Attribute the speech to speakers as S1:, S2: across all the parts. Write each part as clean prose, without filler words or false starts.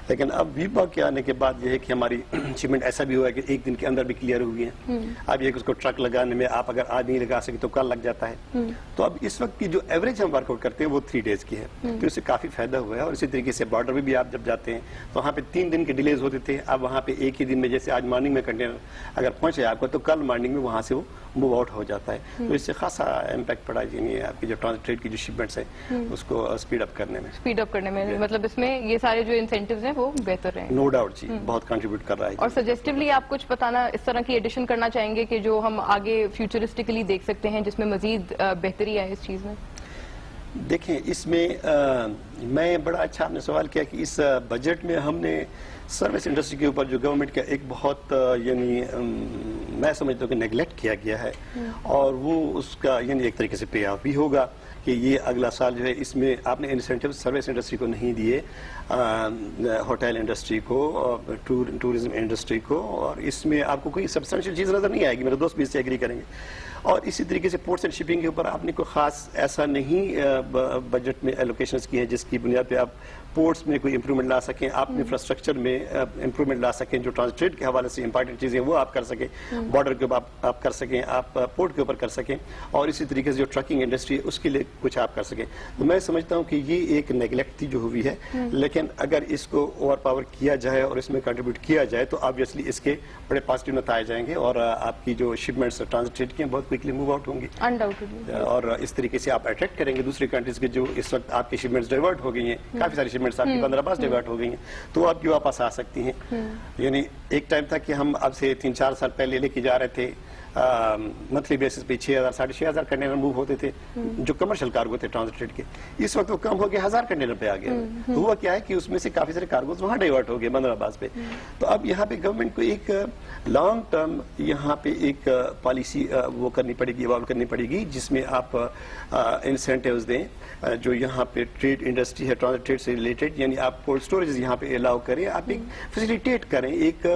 S1: لیکن اب ویبا کے آنے کے بعد یہ ہے کہ ہماری شپمنٹ ایسا بھی ہوا ہے کہ ایک دن کے اندر بھی کلیئر ہوئی ہیں. اب یہ کہ اس کو ٹرک لگانے میں آپ اگر آج نہیں لگا سکتے تو کل لگ جاتا ہے. تو اب اس وقت کی جو ایوریج ہم ورک آؤٹ کرتے ہیں وہ 3 days کی ہے. تو اس سے کافی فائدہ ہوا ہے. اور اسی طریقے سے بارڈر بھی آپ جب جاتے ہیں تو وہاں پہ 3 دن کے ڈیلیز ہوتے تھے. اب وہاں پہ ایک ہی دن میں, جیسے آج مارننگ میں کنٹینر اگر پہنچے آپ کو تو کل مارننگ میں وہاں سے وہ موو آؤٹ ہو جاتا ہے. تو اس سے خاصا امپیکٹ پڑا یعنی آپ کی جو ٹرانزٹ کی جو شپمنٹس ہیں اس کو اسپیڈ اپ کرنے میں
S2: مطلب اس میں یہ سارے جو انسینٹیوز ہیں وہ بہتر ہیں.
S1: نو ڈاؤٹ جی, بہت کنٹریبیوٹ کر رہا ہے.
S2: اور سجیسٹیولی آپ کچھ بتانا اس طرح کی ایڈیشن کرنا چاہیں گے کہ جو ہم آگے فیوچرسٹکلی دیکھ سکتے ہیں جس میں مزید بہتری آئے اس چیز میں؟
S1: دیکھیں اس میں میں بڑا اچھا آپ نے سوال کیا کہ اس بجٹ میں ہم نے سروس انڈسٹری کے اوپر جو گورنمنٹ کا ایک بہت یعنی میں سمجھتا ہوں کہ نیگلیکٹ کیا گیا ہے, اور وہ اس کا یعنی ایک طریقے سے پے آف بھی ہوگا کہ یہ اگلا سال جو ہے اس میں آپ نے انسینٹیو سروس انڈسٹری کو نہیں دیے, ہوٹل انڈسٹری کو, ٹورزم انڈسٹری کو, اور اس میں آپ کو کوئی سبسٹینشیل چیز نظر نہیں آئے گی. میرے دوست بھی اس سے ایگری کریں گے. اور اسی طریقے سے پورٹس اینڈ شپنگ کے اوپر آپ نے کوئی خاص ایسا نہیں بجٹ میں ایلوکیشنز کی ہیں جس کی بنیاد پہ آپ پورٹس میں کوئی امپرومنٹ لا سکیں, آپ انفراسٹرکچر میں امپرومنٹ لا سکیں, جو ٹرانسپورٹ کے حوالے سے امپارٹنٹ چیزیں وہ آپ کر سکیں, بارڈر کے اوپر آپ کر سکیں, آپ پورٹ کے اوپر کر سکیں, اور اسی طریقے سے جو ٹرکنگ انڈسٹری ہے اس کے لیے کچھ آپ کر سکیں. تو میں سمجھتا ہوں کہ یہ ایک نیگلیکٹ تھی جو ہوئی ہے, لیکن اگر اس کو اوور پاور کیا جائے اور اس میں کنٹریبیوٹ کیا جائے تو آبویسلی اس کے بڑے پازیٹیو نتائج آئیں گے, اور آپ کی جو شپمنٹس ٹرانزٹ کی ہیں بہت کوئکلی موو آؤٹ ہوں گی, اور اس طریقے سے آپ اٹریکٹ کریں گے دوسری کنٹریز کے جو اس وقت آپ کی شپمنٹس ڈائیورٹ ہو گئی ہیں, کافی ساری شپمنٹس آپ کی 15 ڈائیورٹ ہو گئی ہیں, تو آپ کی واپس آ سکتی ہیں. یعنی ایک ٹائم تھا کہ ہم اب سے 3-4 سال پہلے لے کے جا رہے تھے منتھلی بیسس پہ 6,000-6,500 کنٹینر موو ہوتے تھے جو کمرشل کارگو تھے ٹرانزٹ کے. اس وقت وہ کم ہو گیا 1000 کنٹینر پہ آ گیا. تو ہوا کیا ہے کہ اس میں سے کافی سارے کارگوز وہاں ڈائیورٹ ہو گئے بندر عباس پہ. تو اب یہاں پہ گورنمنٹ کو ایک لانگ ٹرم یہاں پہ ایک پالیسی وہ کرنی پڑے گی, ایوالو کرنی پڑے گی, جس میں آپ انسینٹیوز دیں جو یہاں پہ ٹریڈ انڈسٹری ہے ٹرانزٹ سے ریلیٹڈ, یعنی آپ کولڈ اسٹوریج یہاں پہ الاؤ کریں, آپ ایک فیسیلیٹیٹ کریں, ایک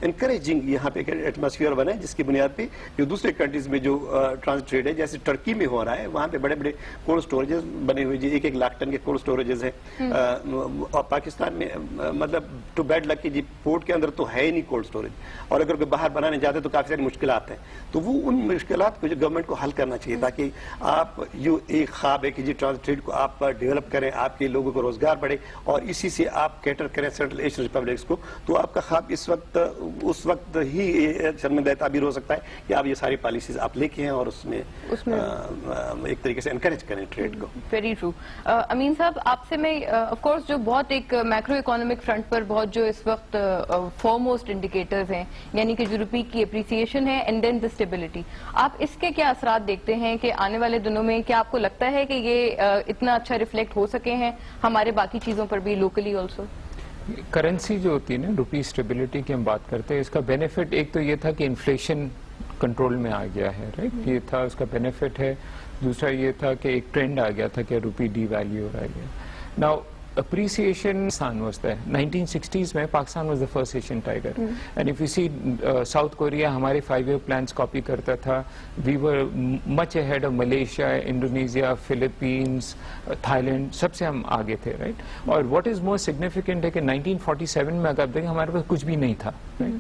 S1: انکریجنگ یہاں پہ ایٹماسفیئر بنائیں جس کی بنیاد پہ جو دوسرے کنٹریز میں جو ٹرانزٹ ٹریڈ ہے جیسے ٹرکی میں ہو رہا ہے وہاں پہ بڑے بڑے کولڈ اسٹوریجز بنے ہوئے, 1-1 لاکھ ٹن کے کولڈ اسٹوریجز ہیں. اور پاکستان میں مطلب ٹو بیڈ لک جی پورٹ کے اندر تو ہے ہی نہیں کولڈ اسٹوریج, اور اگر کوئی باہر بنانے جاتے تو کافی ساری مشکلات ہیں. تو وہ ان مشکلات کو جو گورنمنٹ کو حل کرنا چاہیے تاکہ آپ یہ ایک خواب ہے کہ جی ٹرانزٹ ٹریڈ کو آپ ڈیولپ کریں, آپ کے لوگوں کو روزگار بڑھے, اور اسی سے آپ کیٹر کریں سینٹرل ایشین ریپبلکس کو. تو آپ کا خواب اس وقت ہی شرمندہ تعبیر ہو سکتا ہے کہ آپ یہ ساری پالیسیز آپ لے کے ہیں اور اس میں ایک طریقے سے انکریج کریں ٹریڈ کو.
S2: Very true. امین صاحب آپ سے میں آف کورس جو بہت ایک میکرو اکانومک فرنٹ پر بہت جو اس وقت فورموسٹ انڈیکیٹرز ہیں یعنی کہ جو روپی کی اپریسیشن ہے اینڈ دین دی اسٹیبلٹی, آپ اس کے کیا اثرات دیکھتے ہیں کہ آنے والے دنوں میں کیا آپ کو لگتا ہے کہ یہ اتنا اچھا ریفلیکٹ ہو سکے ہیں ہمارے باقی چیزوں پر بھی لوکلی آلسو؟
S3: کرنسی جو ہوتی ہے نا روپی اسٹیبلٹی کی ہم بات کرتے ہیں, اس کا بینیفٹ ایک تو یہ تھا کہ انفلیشن کنٹرول میں آ گیا ہے, رائٹ, یہ تھا اس کا بینیفٹ ہے. دوسرا یہ تھا کہ ایک ٹرینڈ آ گیا تھا کہ روپی ڈی ویلیو ہو رہا ہے. Now appreciation Pakistan was there 1960s میں Pakistan was the first Asian tiger, and if you see South Korea ہمارے 5-year plans copy کرتا تھا, we were much ahead of Malaysia, Indonesia, Philippines, Thailand, سب سے ہم آگے تھے, right. اور what is more significant ہے کہ 1947 میں اگر دیکھیں ہمارے پاس کچھ بھی نہیں تھا, right.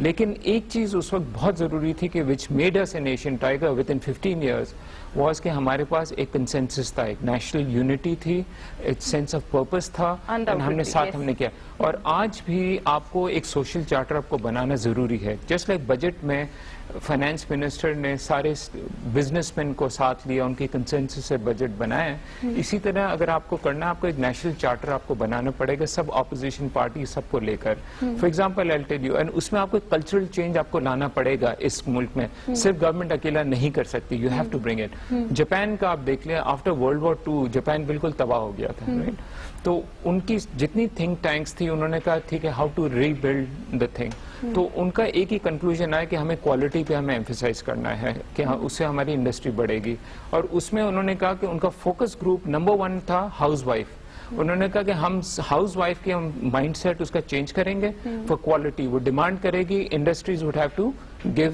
S3: لیکن ایک چیز اس وقت بہت ضروری تھی کہ which made us an Asian tiger within 15 years was کہ ہمارے پاس ایک کنسنسس تھا, ایک نیشنل یونٹی تھی, ایک سینس آف پرپس تھا, ہم نے ساتھ ہم نے کیا. اور آج بھی آپ کو ایک سوشل چارٹر آپ کو بنانا ضروری ہے. جسٹ لائک بجٹ میں فائنانس منسٹر نے سارے بزنس مین کو ساتھ لیا, ان کی کنسنسس سے بجٹ بنایا, اسی طرح اگر آپ کو کرنا آپ کو ایک نیشنل چارٹر آپ کو بنانا پڑے گا سب اپوزیشن پارٹی سب کو لے کر. For example I'll tell you, and اس میں آپ کو ایک کلچرل چینج آپ کو لانا پڑے گا اس ملک میں, صرف گورنمنٹ اکیلا نہیں کر سکتی, you have to bring it. Japan کا آپ دیکھ لیں آفٹر ورلڈ وار 2 جاپان بالکل تباہ ہو گیا تھا, رائٹ. تو ان کی جتنی تھنک ٹینکس تھی انہوں نے کہا ٹھیک ہے how to rebuild the thing. تو ان کا ایک ہی کنکلوژن آیا کہ ہمیں کوالٹی پہ ہمیں ایمفیسائز کرنا ہے کہ اس سے ہماری انڈسٹری بڑھے گی. اور اس میں انہوں نے کہا کہ ان کا فوکس گروپ نمبر 1 تھا ہاؤس وائف. انہوں نے کہا کہ ہم ہاؤس وائف کے ہم مائنڈ سیٹ اس کا چینج کریں گے فار کوالٹی. وہ ڈیمانڈ کرے گی, industries would have to give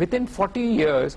S3: within 40 years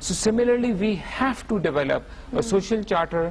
S3: So similarly we have to develop a social charter.